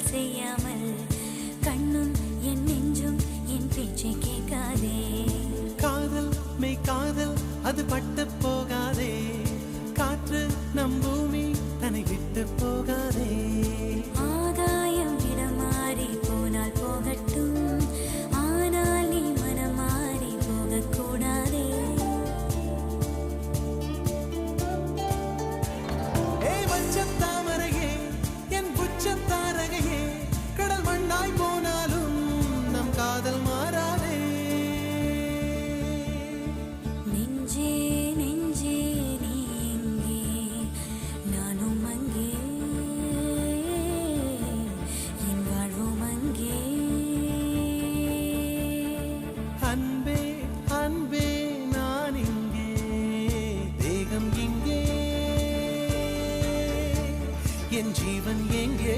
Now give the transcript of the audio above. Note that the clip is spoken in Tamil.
காதல் செய்யாமல் கண்ணும் என் நெஞ்சும் என் பேச்சை கேட்காதே. காதல் மெய் காதல் அது பட்டு போகாதே, காற்று நம் பூமி தன்னை விட்டு போகாதே. ஆகாயம் இடமாறி போனால் போகட்டும், ஆனால் நீ மனமாறி போகக்கூடாதே. தாமரையே என் புச்சத்தாரகையே, கடல் மண்ணாய் போனாலும் நம் காதல் மாறாதே. நெஞ்சே நெஞ்சே நீ எங்கே, நானும் அங்கே, என் வாழ்வும் அங்கே. அன்பே அன்பே நான் இங்கே, தேகம் இங்கே, என் ஜீவன் எங்கே.